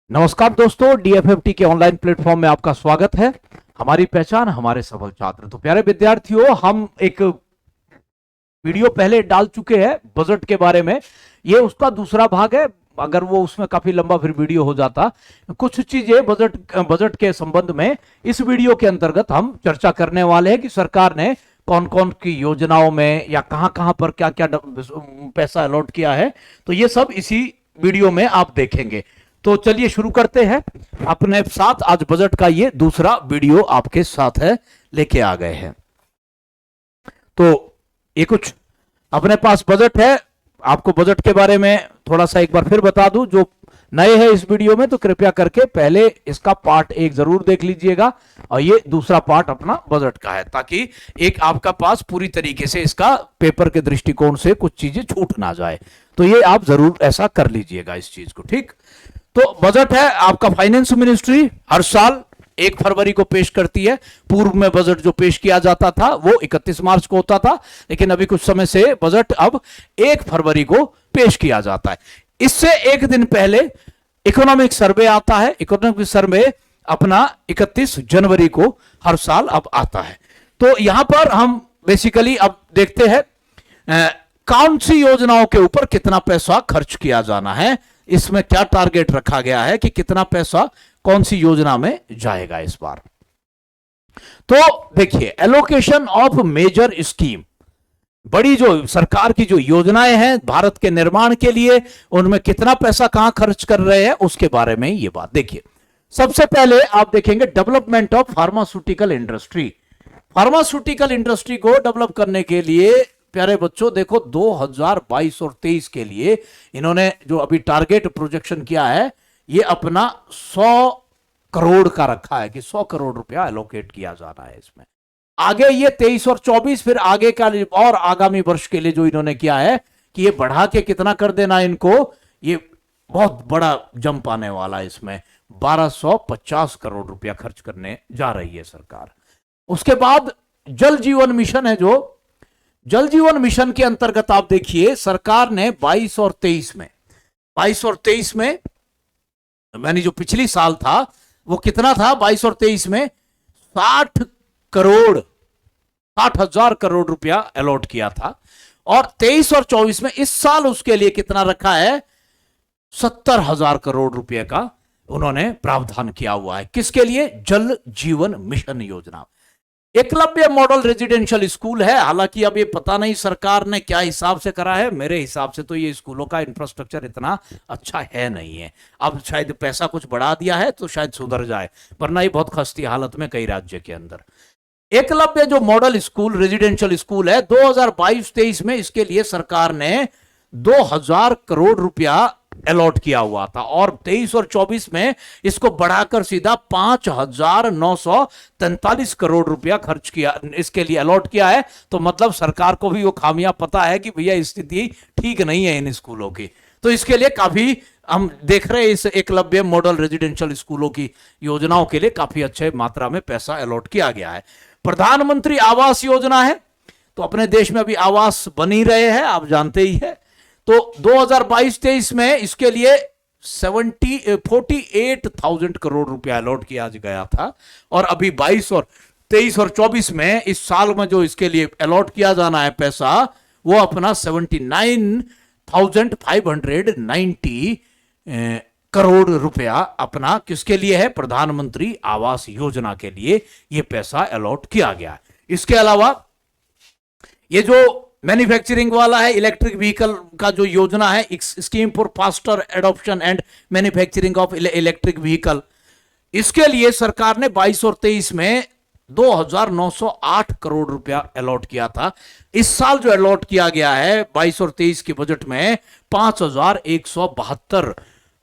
नमस्कार दोस्तों, डीएफएफटी के ऑनलाइन प्लेटफॉर्म में आपका स्वागत है। हमारी पहचान हमारे सफल छात्र। तो प्यारे विद्यार्थियों, हम एक वीडियो पहले डाल चुके हैं बजट के बारे में। ये उसका दूसरा भाग है। अगर वो उसमें काफी लंबा फिर वीडियो हो जाता, कुछ चीजें बजट के संबंध में इस वीडियो के अंतर्गत हम चर्चा करने वाले हैं कि सरकार ने कौन कौन की योजनाओं में या कहां कहां पर क्या क्या पैसा अलॉट किया है। तो ये सब इसी वीडियो में आप देखेंगे। तो चलिए शुरू करते हैं अपने साथ। आज बजट का ये दूसरा वीडियो आपके साथ है, लेके आ गए हैं। तो ये कुछ अपने पास बजट है। आपको बजट के बारे में थोड़ा सा एक बार फिर बता दूं, जो नए हैं इस वीडियो में तो कृपया करके पहले इसका पार्ट 1 जरूर देख लीजिएगा और ये दूसरा पार्ट अपना बजट का है, ताकि एक आपका पास पूरी तरीके से इसका पेपर के दृष्टिकोण से कुछ चीजें छूट ना जाए। तो ये आप जरूर ऐसा कर लीजिएगा इस चीज को, ठीक। तो बजट है आपका। फाइनेंस मिनिस्ट्री हर साल 1 फरवरी को पेश करती है। पूर्व में बजट जो पेश किया जाता था वो 31 मार्च को होता था, लेकिन अभी कुछ समय से बजट अब 1 फरवरी को पेश किया जाता है। इससे एक दिन पहले इकोनॉमिक सर्वे आता है। इकोनॉमिक सर्वे अपना 31 जनवरी को हर साल अब आता है। तो यहां पर हम बेसिकली अब देखते हैं कौन सी योजनाओं के ऊपर कितना पैसा खर्च किया जाना है, इसमें क्या टारगेट रखा गया है कि कितना पैसा कौन सी योजना में जाएगा इस बार। तो देखिए, एलोकेशन ऑफ मेजर स्कीम, बड़ी जो सरकार की जो योजनाएं हैं भारत के निर्माण के लिए, उनमें कितना पैसा कहां खर्च कर रहे हैं उसके बारे में ये बात देखिए। सबसे पहले आप देखेंगे development of pharmaceutical industry. Pharmaceutical industry को डेवलप करने के लिए प्यारे बच्चों देखो, 2022 और 23 के लिए इन्होंने जो अभी टारगेट प्रोजेक्शन किया है, ये अपना 100 करोड़ का रखा है कि 100 करोड़ रुपया एलोकेट किया जाना है इसमें। आगे ये 23 और 24 फिर आगे का और आगामी वर्ष के लिए जो इन्होंने किया है कि ये बढ़ा के कितना कर देना इनको, ये बहुत बड़ा जंप आने वाला है। इसमें 1250 करोड़ रुपया खर्च करने जा रही है सरकार। उसके बाद जल जीवन मिशन है। जो जल जीवन मिशन के अंतर्गत आप देखिए, सरकार ने 22 और 23 में मैंने जो पिछली साल था वो कितना था, 22 और 23 में 60,000 करोड़ रुपया अलॉट किया था। और 23 और 24 में इस साल उसके लिए कितना रखा है, 70,000 करोड़ रुपए का उन्होंने प्रावधान किया हुआ है। किसके लिए? जल जीवन मिशन योजना। एकलव्य मॉडल रेजिडेंशियल स्कूल है। हालांकि अब ये पता नहीं सरकार ने क्या हिसाब से करा है। मेरे हिसाब से तो ये स्कूलों का इंफ्रास्ट्रक्चर इतना अच्छा है नहीं है। अब शायद पैसा कुछ बढ़ा दिया है तो शायद सुधर जाए, वरना ये बहुत खस्ती हालत में कई राज्य के अंदर। एकलव्य जो मॉडल स्कूल रेजिडेंशियल स्कूल है, 2022-23 में इसके लिए सरकार ने 2000 करोड़ रुपया अलॉट किया हुआ था और 23 और 24 में इसको बढ़ाकर सीधा 5,943 करोड़ रुपया खर्च किया, इसके लिए अलॉट किया है। तो मतलब सरकार को भी वो खामियां पता है कि भैया स्थिति ठीक नहीं है इन स्कूलों की। तो इसके लिए काफी हम देख रहे हैं इस एकलव्य मॉडल रेजिडेंशियल स्कूलों की योजनाओं के लिए काफी अच्छे मात्रा में पैसा अलॉट किया गया है। प्रधानमंत्री आवास योजना है। तो अपने देश में अभी आवास बन ही रहे हैं, आप जानते ही है। तो 2022-23 में इसके लिए 48,000 करोड़ रुपया अलॉट किया गया था। और अभी 23 और 24 में इस साल में जो इसके लिए अलॉट किया जाना है पैसा, वो अपना 79,590 करोड़ रुपया अपना किसके लिए है, प्रधानमंत्री आवास योजना के लिए ये पैसा अलॉट किया गया। इसके अलावा ये जो मैन्युफैक्चरिंग वाला है, इलेक्ट्रिक व्हीकल का जो योजना है, scheme for faster adoption and manufacturing of electric vehicle, इसके लिए सरकार ने 22 और 23 में 2,908 करोड़ रुपया अलॉट किया था। इस साल जो अलॉट किया गया है 22 और 23 के बजट में 5,172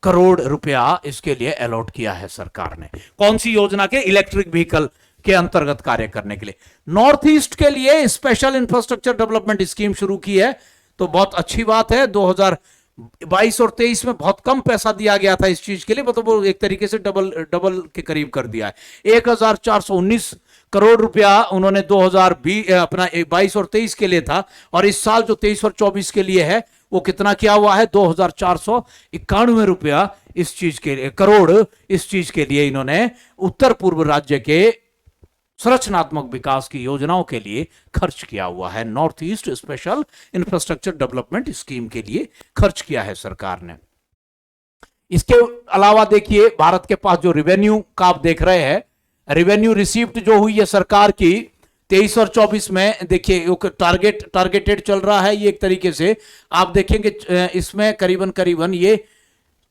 करोड़ रुपया इसके लिए अलॉट किया है सरकार ने। कौन सी योजना के? इलेक्ट्रिक व्हीकल के अंतर्गत कार्य करने के लिए। नॉर्थ ईस्ट के लिए स्पेशल इंफ्रास्ट्रक्चर डेवलपमेंट स्कीम शुरू की है, तो बहुत अच्छी बात है। 2022 और 23 में बहुत कम पैसा दिया गया था इस चीज के लिए, मतलब वो एक तरीके से डबल के करीब कर दिया है। 1,419 करोड़ रुपया उन्होंने 2022 और 23 के लिए था, और इस साल जो 23 और 24 के लिए है वो कितना किया हुआ है, 2491 रुपया इस चीज के लिए, करोड़ इस चीज के लिए इन्होंने उत्तर पूर्व राज्य के संरचनात्मक विकास की योजनाओं के लिए खर्च किया हुआ है। North east special infrastructure development scheme के लिए खर्च किया है सरकार ने। इसके अलावा देखिए भारत के पास जो रेवेन्यू का आप देख रहे हैं, रेवेन्यू रिसीव्ड जो हुई है सरकार की 23 और 24 में, देखिए टारगेटेड चल रहा है ये एक तरीके से। आप देखेंगे इसमें करीबन ये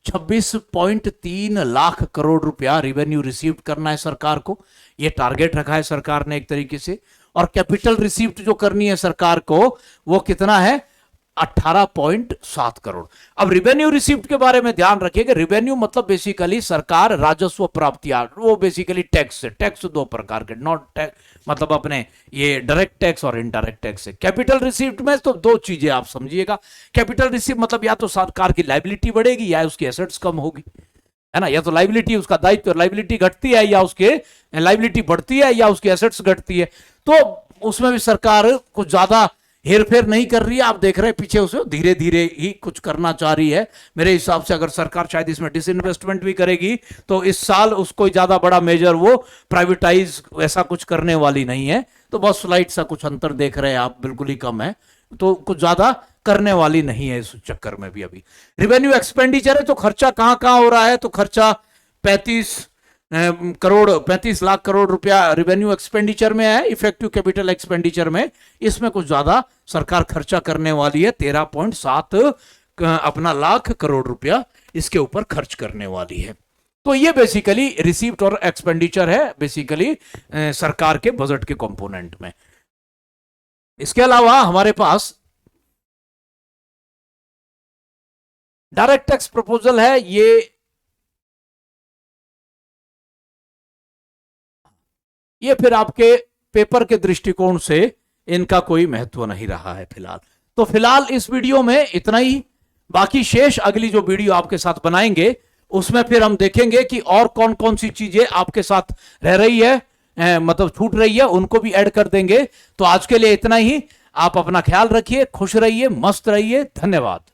26.3 लाख करोड़ रुपया रेवेन्यू रिसीव करना है सरकार को, ये टारगेट रखा है सरकार ने एक तरीके से। और कैपिटल रिसीव्ड जो करनी है सरकार को वो कितना है, 18.7 करोड़। अब रेवेन्यू रिसीव्ड के बारे में ध्यान रखिएगा, रेवेन्यू मतलब बेसिकली सरकार राजस्व प्राप्तियां, वो बेसिकली टैक्स है। टैक्स दो प्रकार के, नॉट टैक्स मतलब अपने ये डायरेक्ट टैक्स और इनडायरेक्ट टैक्स है। कैपिटल रिसीव्ड में तो दो चीजें आप समझिएगा, कैपिटल रिसीव मतलब या तो सरकार की लायबिलिटी बढ़ेगी या उसकी एसेट्स कम होगी, है ना। या तो लायबिलिटी, उसका दायित्व, लायबिलिटी घटती है या उसके लायबिलिटी बढ़ती है या उसकी एसेट्स घटती है। तो उसमें भी सरकार कुछ ज्यादा हेरफेर नहीं कर रही है। आप देख रहे हैं पीछे उसे धीरे धीरे ही कुछ करना चाह रही है। मेरे हिसाब से अगर सरकार शायद इसमें डिसइन्वेस्टमेंट भी करेगी तो इस साल उसको ज्यादा बड़ा मेजर वो प्राइवेटाइज ऐसा कुछ करने वाली नहीं है। तो बहुत स्लाइड सा कुछ अंतर देख रहे हैं आप, बिल्कुल ही कम है, तो कुछ ज्यादा करने वाली नहीं है इस चक्कर में भी। अभी रेवेन्यू एक्सपेंडिचर है तो खर्चा कहां कहां हो रहा है, तो खर्चा 35 लाख करोड़ रुपया रेवेन्यू एक्सपेंडिचर में है, इफेक्टिव कैपिटल एक्सपेंडिचर में इसमें कुछ ज्यादा सरकार खर्चा करने वाली है। 13.7 अपना लाख करोड़ रुपया इसके ऊपर खर्च करने वाली है। तो ये बेसिकली रिसीव्ड और एक्सपेंडिचर है बेसिकली सरकार के बजट के कंपोनेंट में। इसके अलावा हमारे पास डायरेक्ट टैक्स प्रपोजल है। ये फिर आपके पेपर के दृष्टिकोण से इनका कोई महत्व नहीं रहा है फिलहाल। तो फिलहाल इस वीडियो में इतना ही, बाकी शेष अगली जो वीडियो आपके साथ बनाएंगे उसमें फिर हम देखेंगे कि और कौन कौन सी चीजें आपके साथ रह रही है, मतलब छूट रही है, उनको भी ऐड कर देंगे। तो आज के लिए इतना ही। आप अपना ख्याल रखिए, खुश रहिए, मस्त रहिए। धन्यवाद।